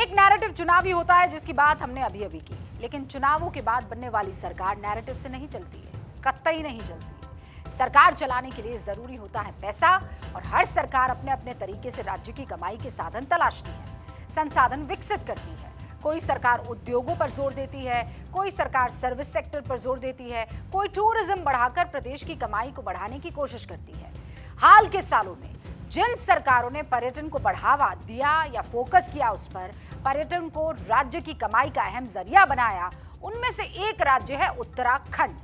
एक नैरेटिव चुनावी होता है जिसकी बात हमने अभी अभी की, लेकिन चुनावों के बाद बनने वाली सरकार नैरेटिव से नहीं चलती है, कतई नहीं चलती है। सरकार चलाने के लिए जरूरी होता है पैसा, और हर सरकार अपने अपने तरीके से राज्य की कमाई के साधन तलाशती है, संसाधन विकसित करती है। कोई सरकार उद्योगों पर जोर देती है, कोई सरकार सर्विस सेक्टर पर जोर देती है, कोई टूरिज्म बढ़ाकर प्रदेश की कमाई को बढ़ाने की कोशिश करती है। हाल के सालों में जिन सरकारों ने पर्यटन को बढ़ावा दिया या फोकस किया उस पर, पर्यटन को राज्य की कमाई का अहम जरिया बनाया, उनमें से एक राज्य है उत्तराखंड।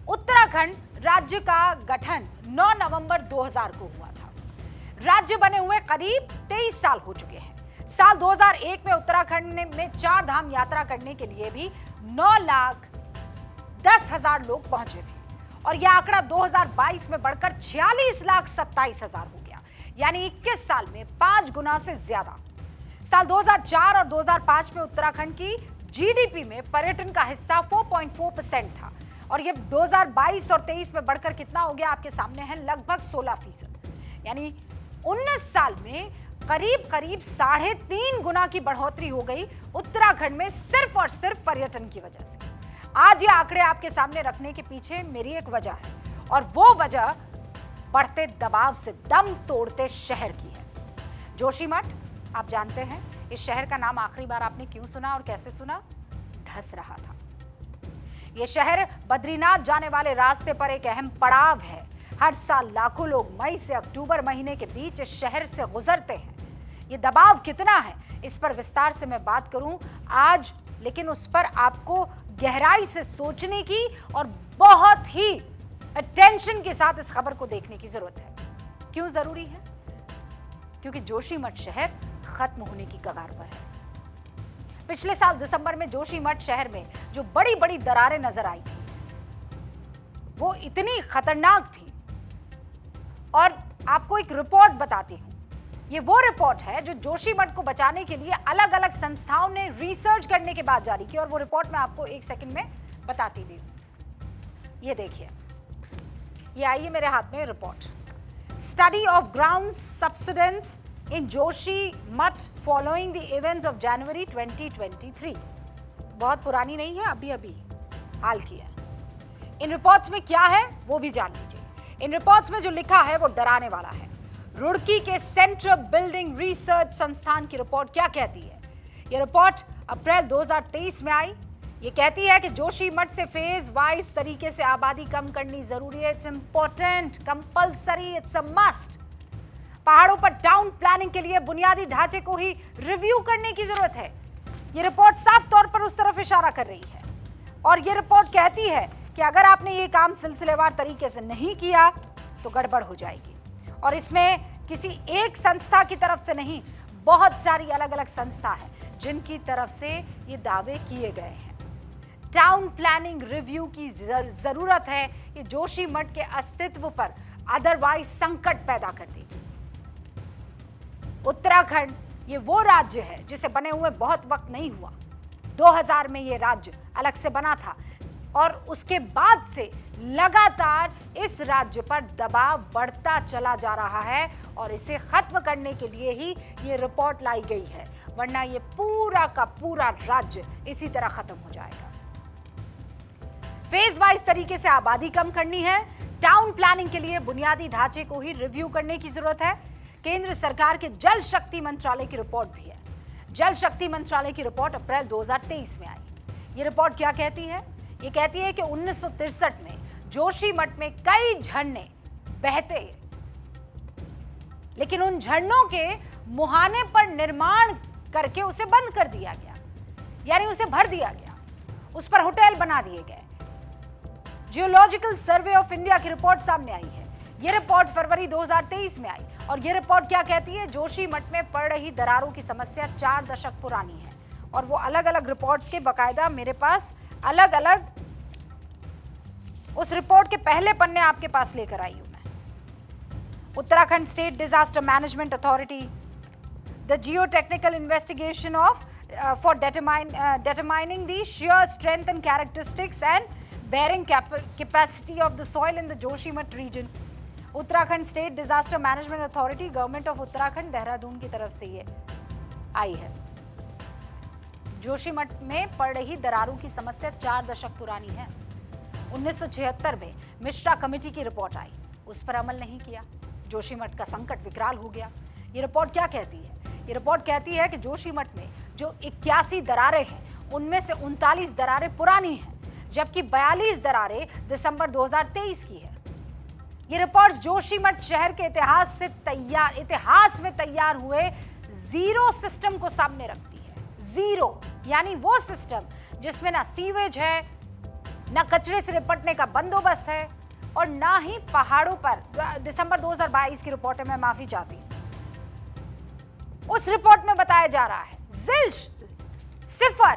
उत्तराखंड राज्य का गठन 9 नवंबर 2000 को हुआ था। राज्य बने हुए करीब 23 साल हो चुके हैं। साल 2001 में उत्तराखंड में 4 धाम यात्रा करने के लिए भी 9,10,000 लोग पहुंचे थे, और यह आंकड़ा 2022 में बढ़कर 46,27,000 हो गया, यानी 21 साल में 5 गुना से ज्यादा। साल 2004 और 2005 में उत्तराखंड की जीडीपी में पर्यटन का हिस्सा 4.4% था, और यह 2022 और 23 में बढ़कर कितना हो गया आपके सामने है, लगभग 16%। यानी 19 साल में करीब 3.5 गुना की बढ़ोतरी हो गई उत्तराखंड में, सिर्फ और सिर्फ पर्यटन की वजह से। आज ये आंकड़े आपके सामने रखने के पीछे मेरी एक वजह है, और वो वजह बढ़ते दबाव से दम तोड़ते शहर की है। जोशीमठ, आप जानते हैं इस शहर का नाम आखिरी बार आपने क्यों सुना और कैसे सुना? धस रहा था। ये शहर बद्रीनाथ जाने वाले रास्ते पर एक अहम पड़ाव है। हर साल लाखों लोग मई से अक्टूबर महीने के बीच इस शहर से गुजरते हैं। ये दबाव कितना है, इस पर विस्तार से मैं बात करूं आज, लेकिन उस पर आपको गहराई से सोचने की और बहुत ही अटेंशन के साथ इस खबर को देखने की जरूरत है। क्यों जरूरी है? क्योंकि जोशीमठ शहर खत्म होने की कगार पर है। पिछले साल दिसंबर में जोशीमठ शहर में जो बड़ी बड़ी दरारें नजर आई थी, वो इतनी खतरनाक थी। और आपको एक रिपोर्ट बताती हूं। ये वो रिपोर्ट है जो जोशीमठ को बचाने के लिए अलग अलग संस्थाओं ने रिसर्च करने के बाद जारी की, और वो रिपोर्ट मैं आपको 1 सेकंड में बताती भी हूं। ये देखिए, ये आई है मेरे हाथ में report, study of ground subsidence in Joshimath following the events of January 2023। बहुत पुरानी नहीं है, अभी अभी हाल की है। इन रिपोर्ट्स में क्या है वो भी जान लीजिए। इन रिपोर्ट्स में जो लिखा है वो डराने वाला है। रुड़की के सेंट्रल बिल्डिंग रिसर्च संस्थान की रिपोर्ट क्या कहती है? यह रिपोर्ट अप्रैल 2023 में आई। ये कहती है कि जोशीमठ से फेज वाइज तरीके से आबादी कम करनी जरूरी है। It's important, compulsory, it's a must. पहाड़ों पर टाउन प्लानिंग के लिए बुनियादी ढांचे को ही रिव्यू करने की जरूरत है। ये रिपोर्ट साफ तौर पर उस तरफ इशारा कर रही है, और ये रिपोर्ट कहती है कि अगर आपने ये काम सिलसिलेवार तरीके से नहीं किया तो गड़बड़ हो जाएगी। और इसमें किसी एक संस्था की तरफ से नहीं, बहुत सारी अलग अलग संस्था है जिनकी तरफ से ये दावे किए गए हैं। टाउन प्लानिंग रिव्यू की जरूरत है। ये जोशीमठ के अस्तित्व पर अदरवाइज संकट पैदा कर देगी। उत्तराखंड ये वो राज्य है जिसे बने हुए बहुत वक्त नहीं हुआ। 2000 में ये राज्य अलग से बना था, और उसके बाद से लगातार इस राज्य पर दबाव बढ़ता चला जा रहा है, और इसे खत्म करने के लिए ही ये रिपोर्ट लाई गई है, वरना ये पूरा का पूरा राज्य इसी तरह खत्म हो जाएगा। फेज वाइज तरीके से आबादी कम करनी है। टाउन प्लानिंग के लिए बुनियादी ढांचे को ही रिव्यू करने की जरूरत है। केंद्र सरकार के जल शक्ति मंत्रालय की रिपोर्ट भी है। जल शक्ति मंत्रालय की रिपोर्ट अप्रैल 2023 में आई। ये रिपोर्ट क्या कहती है? ये कहती है कि 1963 में जोशीमठ में कई झरने बहते, लेकिन उन झरनों के मुहाने पर निर्माण करके उसे बंद कर दिया गया, यानी उसे भर दिया गया, उस पर होटल बना दिए गए। जियोलॉजिकल सर्वे ऑफ इंडिया की रिपोर्ट सामने आई है। यह रिपोर्ट फरवरी 2023 में आई, और यह रिपोर्ट क्या कहती है? जोशीमठ में पड़ रही दरारों की समस्या 4 दशक पुरानी है, और वो अलग अलग रिपोर्ट्स के बकायदा मेरे पास अलग अलग उस रिपोर्ट के पहले पन्ने आपके पास लेकर आई हूं मैं। Uttarakhand state disaster management authority, the Jio technical investigation of for determining the shear strength and characteristics and bearing capacity of the soil in the Joshimath region। Uttarakhand state disaster management authority, government of Uttarakhand, Dehradun की तरफ से ये आई है। जोशीमठ में पड़ रही दरारों की समस्या 4 दशक पुरानी है। 1976 में मिश्रा कमेटी की रिपोर्ट आई, उस पर अमल नहीं किया। जोशीमठ का संकट विकराल हो गया। ये रिपोर्ट क्या कहती है? ये रिपोर्ट कहती है कि जोशीमठ में जो 81 दरारें हैं, उनमें से 39 दरारें पुरानी हैं, जबकि 42 दरारें दिसंबर 2023 की है। ये रिपोर्ट्स जोशीमठ शहर के इतिहास में तैयार हुए जीरो सिस्टम को सामने रखती है। जीरो यानी वो सिस्टम जिसमें ना सीवेज है, ना कचरे से निपटने का बंदोबस्त है और ना ही पहाड़ों पर। दिसंबर 2022 की रिपोर्ट है, मैं माफी चाहती हूं। उस रिपोर्ट में बताया जा रहा है जिल्च, सिफर,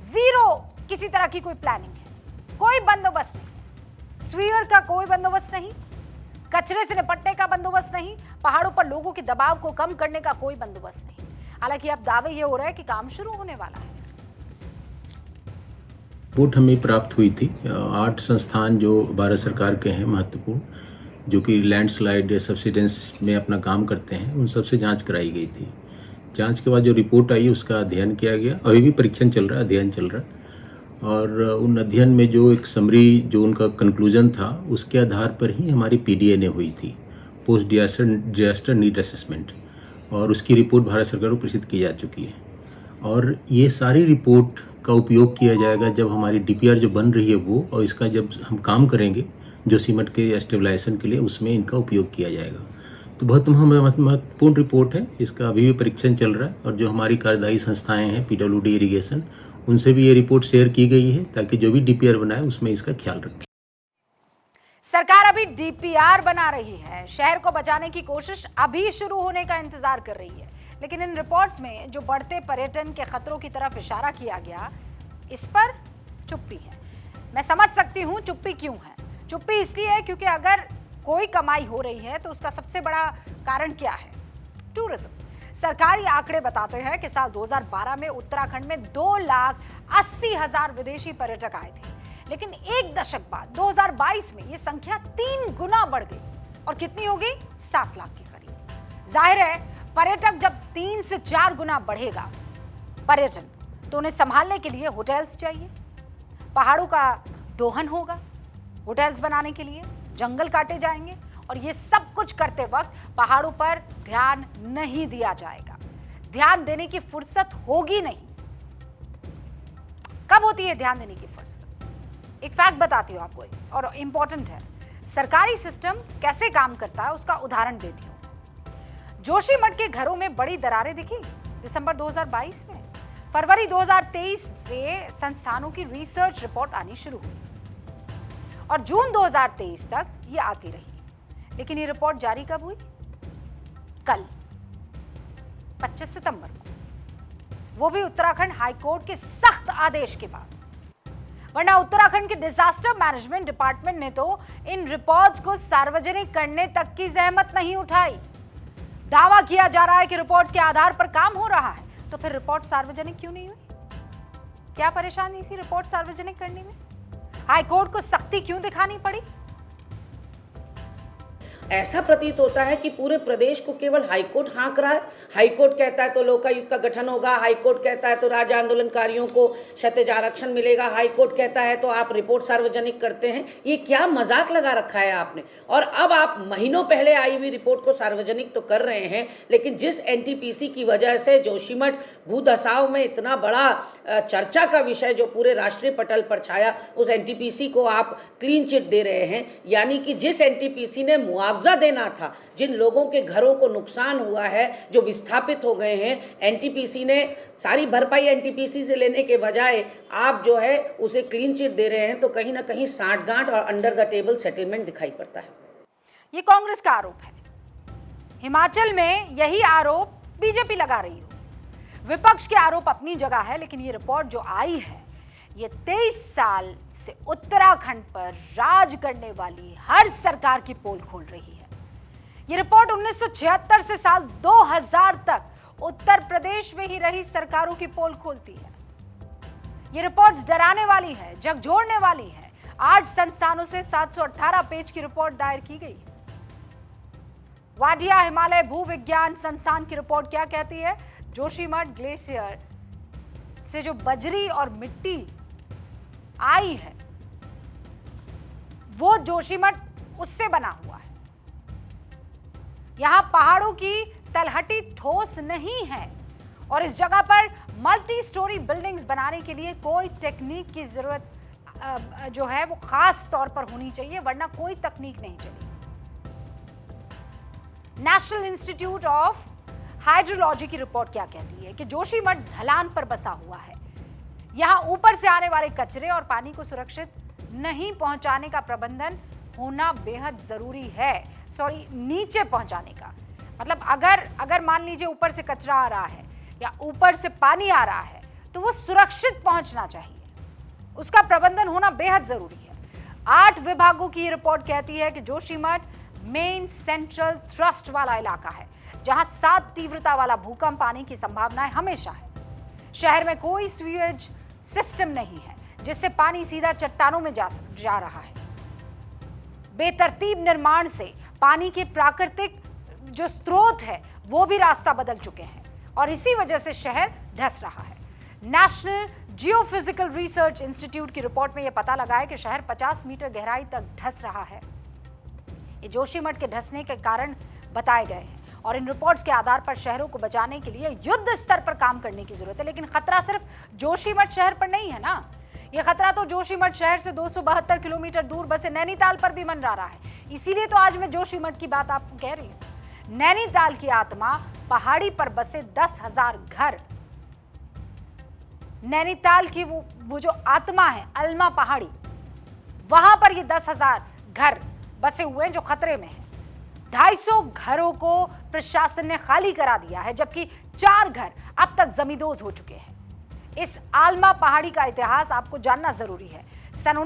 जीरो, किसी तरह की कोई प्लानिंग है, कोई बंदोबस्त नहीं, स्वीयर का कोई बंदोबस्त नहीं, कचरे से निपटने का बंदोबस्त नहीं, पहाड़ों पर लोगों के दबाव को कम करने का कोई बंदोबस्त नहीं। हालांकि अब दावे ये हो रहे हैं कि काम शुरू होने वाला है। रिपोर्ट हमें प्राप्त हुई थी 8 संस्थान जो भारत सरकार के हैं महत्वपूर्ण, जो कि लैंडस्लाइड या सब्सिडेंस में अपना काम करते हैं, उन सब से जांच कराई गई थी। जांच के बाद जो रिपोर्ट आई उसका अध्ययन किया गया। अभी भी परीक्षण चल रहा है, अध्ययन चल रहा है, और उन अध्ययन में जो एक समरी जो उनका कंक्लूजन था उसके आधार पर ही हमारी PDNA हुई थी, पोस्ट डिजास्टर नीड असेसमेंट, और उसकी रिपोर्ट भारत सरकार को प्रेषित की जा चुकी है। और ये सारी रिपोर्ट का उपयोग किया जाएगा जब हमारी DPR जो बन रही है वो, और इसका जब हम काम करेंगे जोशीमठ के स्टेबलाइजेशन के लिए, उसमें इनका उपयोग किया जाएगा। तो बहुत महत्वपूर्ण रिपोर्ट है, इसका अभी भी परीक्षण चल रहा है, और जो हमारी कार्यदायी संस्थाएं हैं PWD इरिगेशन, उनसे भी ये रिपोर्ट शेयर की गई है ताकि जो भी DPR बनाए उसमें इसका ख्याल रखें। सरकार अभी DPR बना रही है, शहर को बचाने की कोशिश अभी शुरू होने का इंतजार कर रही है, लेकिन इन रिपोर्ट्स में जो बढ़ते पर्यटन के खतरों की तरफ इशारा किया गया, इस पर चुप्पी है। मैं समझ सकती हूं चुप्पी क्यों है। चुप्पी इसलिए है क्योंकि अगर कोई कमाई हो रही है तो उसका सबसे बड़ा कारण क्या है? टूरिज्म। सरकारी आंकड़े बताते हैं कि साल 2012 में उत्तराखंड में 2,80,000 विदेशी पर्यटक आए थे, लेकिन एक दशक बाद 2022 में ये संख्या 3 गुना बढ़ गई, और कितनी हो गई? 7 लाख के करीब। जाहिर है पर्यटक जब 3 से 4 गुना बढ़ेगा पर्यटन, तो उन्हें संभालने के लिए होटल्स चाहिए, पहाड़ों का दोहन होगा, होटल्स बनाने के लिए जंगल काटे जाएंगे, और ये सब कुछ करते वक्त पहाड़ों पर ध्यान नहीं दिया जाएगा। ध्यान देने की फुर्सत होगी नहीं। कब होती है ध्यान देने की फुर्सत? एक फैक्ट बताती हूं आपको, और इंपॉर्टेंट है। सरकारी सिस्टम कैसे काम करता है उसका उदाहरण देती हूं। जोशीमठ के घरों में बड़ी दरारें दिखी दिसंबर 2022 में। फरवरी 2023 से संस्थानों की रिसर्च रिपोर्ट आनी शुरू हुई, और जून 2023 तक ये आती रही। लेकिन ये रिपोर्ट जारी कब हुई? कल 25 सितंबर को, वो भी उत्तराखंड हाईकोर्ट के सख्त आदेश के बाद। वरना उत्तराखंड के डिजास्टर मैनेजमेंट डिपार्टमेंट ने तो इन रिपोर्ट्स को सार्वजनिक करने तक की जहमत नहीं उठाई। दावा किया जा रहा है कि रिपोर्ट्स के आधार पर काम हो रहा है, तो फिर रिपोर्ट सार्वजनिक क्यों नहीं हुई? क्या परेशानी थी रिपोर्ट सार्वजनिक करने में? हाईकोर्ट को सख्ती क्यों दिखानी पड़ी? ऐसा प्रतीत होता है कि पूरे प्रदेश को केवल हाईकोर्ट हाँक रहा है। हाईकोर्ट कहता है तो लोकायुक्त का गठन होगा, हाईकोर्ट कहता है तो राज्य आंदोलनकारियों को क्षतिज आरक्षण मिलेगा, हाईकोर्ट कहता है तो आप रिपोर्ट सार्वजनिक करते हैं। ये क्या मजाक लगा रखा है आपने? और अब आप महीनों पहले आई हुई रिपोर्ट को सार्वजनिक तो कर रहे हैं, लेकिन जिस NTPC की वजह से जोशीमठ भूधसाव में इतना बड़ा चर्चा का विषय जो पूरे राष्ट्रीय पटल पर छाया, उस NTPC को आप क्लीन चिट दे रहे हैं। यानी कि जिस NTPC ने मुआवजा देना था, जिन लोगों के घरों को नुकसान हुआ है, जो विस्थापित हो गए हैं, NTPC ने सारी भरपाई NTPC से लेने के बजाय आप जो है उसे क्लीन चिट दे रहे हैं, तो कहीं ना कहीं साठगांठ और अंडर द टेबल सेटलमेंट दिखाई पड़ता है। ये कांग्रेस का आरोप है। हिमाचल में यही आरोप बीजेपी लगा रही हो। विपक्ष के आरोप अपनी जगह है, लेकिन ये रिपोर्ट जो आई है, ये 23 साल से उत्तराखंड पर राज करने वाली हर सरकार की पोल खोल रही है। ये रिपोर्ट 1976 से साल 2000 तक उत्तर प्रदेश में ही रही सरकारों की पोल खोलती है। ये रिपोर्ट्स डराने वाली है, झकझोरने वाली है। 8 संस्थानों से 718 पेज की रिपोर्ट दायर की गई है। वाडिया हिमालय भूविज्ञान संस्थान की रिपोर्ट क्या कहती है? जोशीमठ ग्लेशियर से जो बजरी और मिट्टी आई है वो जोशीमठ उससे बना हुआ है। यहां पहाड़ों की तलहटी ठोस नहीं है और इस जगह पर मल्टी स्टोरी बिल्डिंग्स बनाने के लिए कोई टेक्निक की जरूरत जो है वो खास तौर पर होनी चाहिए, वरना कोई तकनीक नहीं चलेगी। नेशनल इंस्टीट्यूट ऑफ हाइड्रोलॉजी की रिपोर्ट क्या कहती है कि जोशीमठ ढलान पर बसा हुआ है। यहां ऊपर से आने वाले कचरे और पानी को सुरक्षित नहीं पहुंचाने का प्रबंधन होना बेहद जरूरी है। नीचे पहुंचाने का मतलब अगर मान लीजिए ऊपर से कचरा आ रहा है या ऊपर से पानी आ रहा है तो वो सुरक्षित पहुंचना चाहिए, उसका प्रबंधन होना बेहद जरूरी है। 8 विभागों की रिपोर्ट कहती है कि जोशीमठ मेन सेंट्रल थ्रस्ट वाला इलाका है जहां 7 तीव्रता वाला भूकंप आने की संभावना हमेशा है। शहर में कोई सीवेज सिस्टम नहीं है जिससे पानी सीधा चट्टानों में जा रहा है। बेतरतीब निर्माण से पानी के प्राकृतिक जो स्रोत है वो भी रास्ता बदल चुके हैं और इसी वजह से शहर धंस रहा है। नेशनल जियोफिजिकल रिसर्च इंस्टीट्यूट की रिपोर्ट में यह पता लगा है कि शहर 50 मीटर गहराई तक धंस रहा है। ये जोशीमठ के धंसने के कारण बताए गए हैं और इन रिपोर्ट्स के आधार पर शहरों को बचाने के लिए युद्ध स्तर पर काम करने की जरूरत है। लेकिन खतरा सिर्फ जोशीमठ शहर पर नहीं है ना, यह खतरा तो जोशीमठ शहर से 272 किलोमीटर दूर बसे नैनीताल पर भी मंडरा रहा है। इसीलिए तो आज मैं जोशीमठ की बात आपको कह रही हूं। नैनीताल की आत्मा पहाड़ी पर बसे 10,000 घर, नैनीताल की वो जो आत्मा है अलमा पहाड़ी, वहां पर ये 10,000 घर बसे हुए हैं जो खतरे में हैं। 250 घरों को प्रशासन ने खाली करा दिया है जबकि 4 घर अब तक जमींदोज हो चुके हैं। इस आलमा पहाड़ी का इतिहास आपको जानना जरूरी है। सन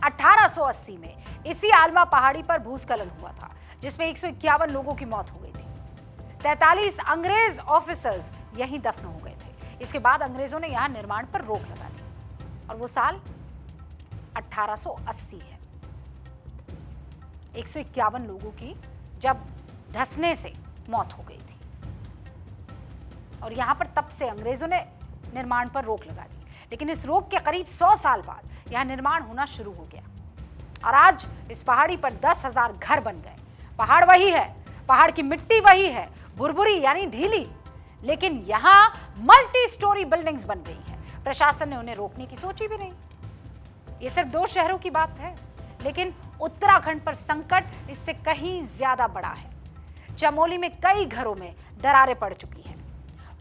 1880 में इसी आलमा पहाड़ी पर भूस्खलन हुआ था जिसमें 151 लोगों की मौत हो गई थी। 43 अंग्रेज ऑफिसर्स यहीं दफन हो गए थे। इसके बाद अंग्रेजों ने यहां निर्माण पर रोक लगा दी और वो साल 1880 है। 151 लोगों की जब धंसने से मौत हो गई थी और यहां पर तब से अंग्रेजों ने निर्माण पर रोक लगा दी। लेकिन इस रोक के करीब 100 साल बाद यहां निर्माण होना शुरू हो गया और आज इस पहाड़ी पर 10,000 घर बन गए। पहाड़ वही है, पहाड़ की मिट्टी वही है, भुरभुरी यानी ढीली, लेकिन यहां मल्टी स्टोरी बिल्डिंग्स बन गई हैं। प्रशासन ने उन्हें रोकने की सोची भी नहीं। ये सिर्फ 2 शहरों की बात है, लेकिन उत्तराखंड पर संकट इससे कहीं ज्यादा बड़ा है। चमोली में कई घरों में दरारें पड़ चुकी हैं।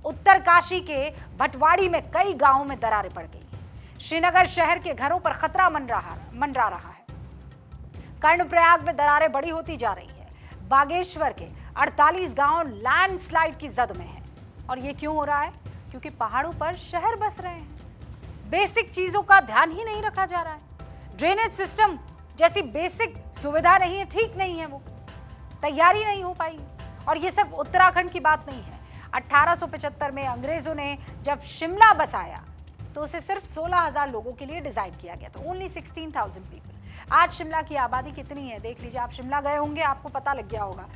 उत्तरकाशी के भटवाड़ी में कई गांवों में दरारें पड़ गई हैं। श्रीनगर शहर के घरों पर खतरा मंडरा रहा है। कर्णप्रयाग में दरारें बड़ी होती जा रही है। बागेश्वर के 48 गांव लैंडस्लाइड की जद में हैं। और ये क्यों हो रहा है? क्योंकि पहाड़ों पर शहर बस रहे हैं। बेसिक चीजों का ध्यान ही नहीं रखा जा रहा है। ड्रेनेज सिस्टम जैसी बेसिक सुविधा नहीं है, ठीक नहीं है, वो तैयारी नहीं हो पाई। और ये सिर्फ उत्तराखंड की बात नहीं है। 1875 में अंग्रेजों ने जब शिमला बसाया तो उसे सिर्फ 16,000 लोगों के लिए डिजाइन किया गया था। Only 16,000 people. आज शिमला की आबादी कितनी है देख लीजिए। आप शिमला गए होंगे, आपको पता लग गया होगा।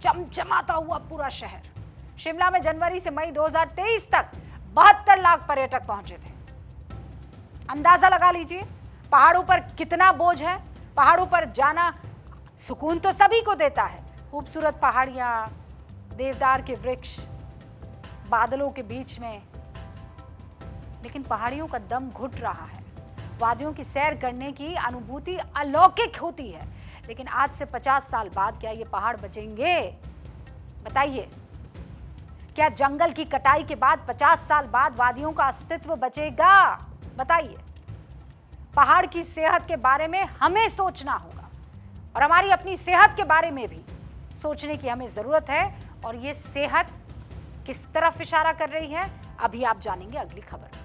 चमचमाता हुआ पूरा शहर। शिमला में जनवरी से मई 2023 तक 72 लाख पर्यटक पहुंचे थे। अंदाजा लगा लीजिए पहाड़ों पर कितना बोझ है। पहाड़ों पर जाना सुकून तो सभी को देता है, खूबसूरत पहाड़ियां, देवदार के वृक्ष, बादलों के बीच में, लेकिन पहाड़ियों का दम घुट रहा है। वादियों की सैर करने की अनुभूति अलौकिक होती है, लेकिन आज से 50 साल बाद क्या ये पहाड़ बचेंगे? बताइए, क्या जंगल की कटाई के बाद 50 साल बाद वादियों का अस्तित्व बचेगा? बताइए। पहाड़ की सेहत के बारे में हमें सोचना होगा और हमारी अपनी सेहत के बारे में भी सोचने की हमें जरूरत है। और ये सेहत किस तरफ इशारा कर रही है, अभी आप जानेंगे अगली खबर में।